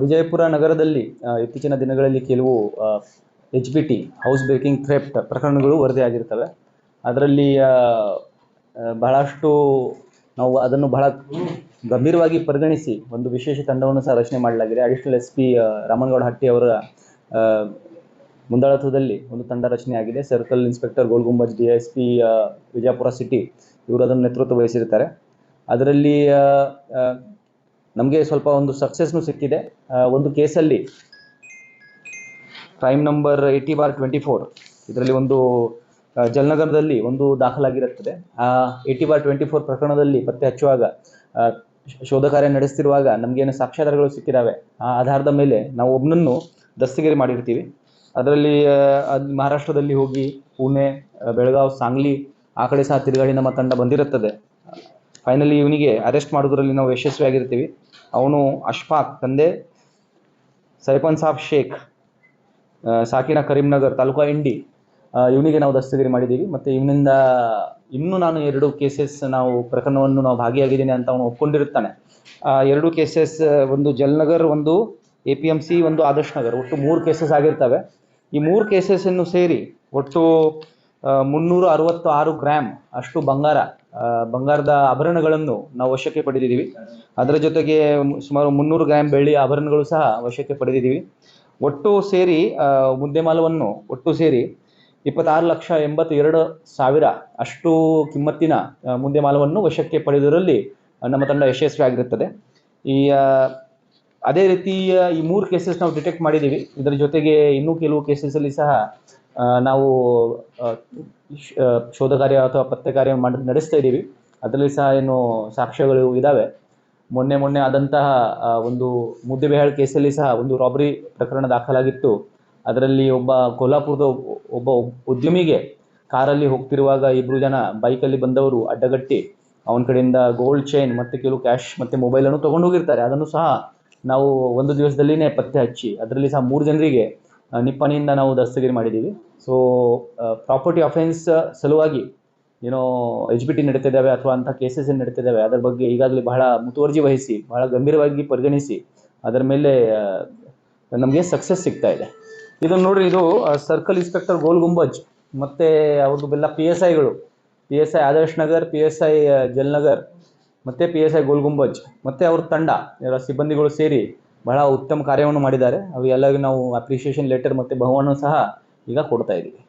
ವಿಜಯಪುರ ನಗರದಲ್ಲಿ ಇತ್ತೀಚಿನ ದಿನಗಳಲ್ಲಿ ಕೆಲವು HBT ಹೌಸ್ ಬ್ರೇಕಿಂಗ್ ಥ್ರೆಫ್ಟ್ ಪ್ರಕರಣಗಳು ವರದಿಯಾಗಿರ್ತವೆ. ಅದರಲ್ಲಿ ಬಹಳಷ್ಟು ನಾವು ಅದನ್ನು ಬಹಳ ಗಂಭೀರವಾಗಿ ಪರಿಗಣಿಸಿ ಒಂದು ವಿಶೇಷ ತಂಡವನ್ನು ಸಹ ರಚನೆ ಮಾಡಲಾಗಿದೆ. ಅಡಿಷನಲ್ SP ರಾಮನಗೌಡ ಹಟ್ಟಿ ಅವರ ಮುಂದಾಳತ್ವದಲ್ಲಿ ಒಂದು ತಂಡ ರಚನೆ ಆಗಿದೆ. Circle inspector Gol Gumbaz, DSP Vijayapura city ಇವರು ಅದನ್ನು ನೇತೃತ್ವ ವಹಿಸಿರ್ತಾರೆ. ಅದರಲ್ಲಿ ನಮಗೆ ಸ್ವಲ್ಪ ಒಂದು ಸಕ್ಸಸ್ನು ಸಿಕ್ಕಿದೆ. ಒಂದು ಕೇಸಲ್ಲಿ ಕ್ರೈಮ್ ನಂಬರ್ 80/24 ಇದರಲ್ಲಿ ಒಂದು ಜಲನಗರದಲ್ಲಿ ಒಂದು ದಾಖಲಾಗಿರುತ್ತದೆ. ಆ 80/24 ಪ್ರಕರಣದಲ್ಲಿ ಪತ್ತೆ ಹಚ್ಚುವಾಗ ಶೋಧ ಕಾರ್ಯ ನಡೆಸ್ತಿರುವಾಗ ನಮಗೇನು ಸಾಕ್ಷ್ಯಾಧಾರಗಳು ಸಿಕ್ಕಿದ್ದಾವೆ. ಆ ಆಧಾರದ ಮೇಲೆ ನಾವು ಒಬ್ಬನನ್ನು ದಸ್ತಗಿರಿ ಮಾಡಿರ್ತೀವಿ. ಅದರಲ್ಲಿ ಮಹಾರಾಷ್ಟ್ರದಲ್ಲಿ ಹೋಗಿ ಪುಣೆ, ಬೆಳಗಾವ್, ಸಾಂಗ್ಲಿ ಆ ಕಡೆ ಸಹ ತಿರುಗಾಡಿ ನಮ್ಮ ತಂಡ ಬಂದಿರುತ್ತದೆ. ಫೈನಲಿ ಇವನಿಗೆ ಅರೆಸ್ಟ್ ಮಾಡೋದ್ರಲ್ಲಿ ನಾವು ಯಶಸ್ವಿಯಾಗಿರ್ತೀವಿ. ಅವನು ಅಶ್ಫಾಕ್ ತಂದೆ ಸೈಫನ್ ಸಾಬ್ ಶೇಖ್, ಸಾಕಿನ ಕರೀಂನಗರ್, ತಾಲೂಕಾ ಇಂಡಿ, ಇವನಿಗೆ ನಾವು ದಸ್ತಗಿರಿ ಮಾಡಿದ್ದೀವಿ. ಮತ್ತು ಇವನಿಂದ ಇನ್ನೂ ನಾನು 2 ಕೇಸಸ್ ಪ್ರಕರಣವನ್ನು ನಾವು ಭಾಗಿಯಾಗಿದ್ದೀನಿ ಅಂತ ಅವನು ಒಪ್ಕೊಂಡಿರುತ್ತಾನೆ. 2 ಕೇಸಸ್, ಒಂದು ಜಲನಗರ್, ಒಂದು APMC, ಒಂದು ಆದರ್ಶ್ ನಗರ್, ಒಟ್ಟು 3 ಕೇಸಸ್ ಆಗಿರ್ತವೆ. ಈ 3 ಕೇಸಸ್ಸನ್ನು ಸೇರಿ ಒಟ್ಟು 366 ಗ್ರಾಮ್ ಅಷ್ಟು ಬಂಗಾರದ ಆಭರಣಗಳನ್ನು ನಾವು ವಶಕ್ಕೆ ಪಡೆದಿದ್ದೀವಿ. ಅದರ ಜೊತೆಗೆ ಸುಮಾರು 300 ಗ್ರಾಮ್ ಬೆಳ್ಳಿ ಆಭರಣಗಳು ಸಹ ವಶಕ್ಕೆ ಪಡೆದಿದ್ದೀವಿ. ಒಟ್ಟು ಸೇರಿ ಮುದ್ದೆಮಾಲವನ್ನು ಒಟ್ಟು ಸೇರಿ 26,82,000 ಅಷ್ಟು ಕಿಮ್ಮತ್ತಿನ ಮುದ್ದೆಮಾಲವನ್ನು ವಶಕ್ಕೆ ಪಡೆಯುವುದರಲ್ಲಿ ನಮ್ಮ ತಂಡ ಯಶಸ್ವಿಯಾಗಿರುತ್ತದೆ. ಅದೇ ರೀತಿ ಈ 3 ಕೇಸಸ್ ನಾವು ಡಿಟೆಕ್ಟ್ ಮಾಡಿದ್ದೀವಿ. ಇದರ ಜೊತೆಗೆ ಇನ್ನೂ ಕೆಲವು ಕೇಸಸಲ್ಲಿ ಸಹ ನಾವು ಶೋಧ ಕಾರ್ಯ ಅಥವಾ ಪತ್ತೆ ಕಾರ್ಯ ನಡೆಸ್ತಾ ಇದ್ದೀವಿ. ಅದರಲ್ಲಿ ಸಹ ಏನು ಸಾಕ್ಷ್ಯಗಳು ಇದ್ದಾವೆ. ಮೊನ್ನೆ ಆದಂತಹ ಒಂದು ಮುದ್ದೆಬೇಹಾಳ್ ಕೇಸಲ್ಲಿ ಸಹ ಒಂದು ರಾಬರಿ ಪ್ರಕರಣ ದಾಖಲಾಗಿತ್ತು. ಅದರಲ್ಲಿ ಕೋಲ್ಹಾಪುರದ ಒಬ್ಬ ಉದ್ಯಮಿಗೆ ಕಾರಲ್ಲಿ ಹೋಗ್ತಿರುವಾಗ 2 ಜನ ಬೈಕಲ್ಲಿ ಬಂದವರು ಅಡ್ಡಗಟ್ಟಿ ಅವನ ಕಡೆಯಿಂದ ಗೋಲ್ಡ್ ಚೈನ್ ಮತ್ತು ಕೆಲವು ಕ್ಯಾಶ್ ಮತ್ತು ಮೊಬೈಲನ್ನು ತೊಗೊಂಡು ಹೋಗಿರ್ತಾರೆ. ಅದನ್ನು ಸಹ ನಾವು ಒಂದು ದಿವಸದಲ್ಲಿನೇ ಪತ್ತೆ ಹಚ್ಚಿ ಅದರಲ್ಲಿ ಸಹ 3 ಜನರಿಗೆ ನಿಪ್ಪಾಣಿಯಿಂದ ನಾವು ದಸ್ತಗಿರಿ ಮಾಡಿದ್ದೀವಿ. ಸೊ ಪ್ರಾಪರ್ಟಿ ಅಫೆನ್ಸ್ ಸಲುವಾಗಿ ಏನೋ HBT ನಡೀತಿದ್ದಾವೆ ಅಥವಾ ಅಂಥ ಕೇಸಸ್ ಏನು ನಡೀತಿದ್ದಾವೆ ಅದರ ಬಗ್ಗೆ ಈಗಾಗಲೇ ಬಹಳ ಮುತುವರ್ಜಿ ವಹಿಸಿ ಬಹಳ ಗಂಭೀರವಾಗಿ ಪರಿಗಣಿಸಿ ಅದರ ಮೇಲೆ ನಮಗೆ ಸಕ್ಸಸ್ ಸಿಗ್ತಾ ಇದೆ. ಇದನ್ನು ನೋಡ್ರಿ, ಇದು ಸರ್ಕಲ್ ಇನ್ಸ್ಪೆಕ್ಟರ್ ಗೋಲ್ಗುಂಬಜ್ ಮತ್ತು ಅವ್ರದ್ದು ಬೆಲ್ಲ PSIಗಳು, PSI ಆದರ್ಶ್ ನಗರ್, PSI ಜಲನಗರ್ ಮತ್ತು PSI ಗೋಲ್ಗುಂಬಜ್ ಮತ್ತು ಅವ್ರ ತಂಡ ಸಿಬ್ಬಂದಿಗಳು ಸೇರಿ ಬಹಳ ಉತ್ತಮ ಕಾರ್ಯವನ್ನು ಮಾಡಿದ್ದಾರೆ. ಅವು ಎಲ್ಲರಿಗೂ ನಾವು ಅಪ್ರಿಷಿಯೇಷನ್ ಲೆಟರ್ ಮತ್ತು ಬಹುಮಾನ ಸಹ ಈಗ ಕೊಡ್ತಾ ಇದ್ದೀವಿ.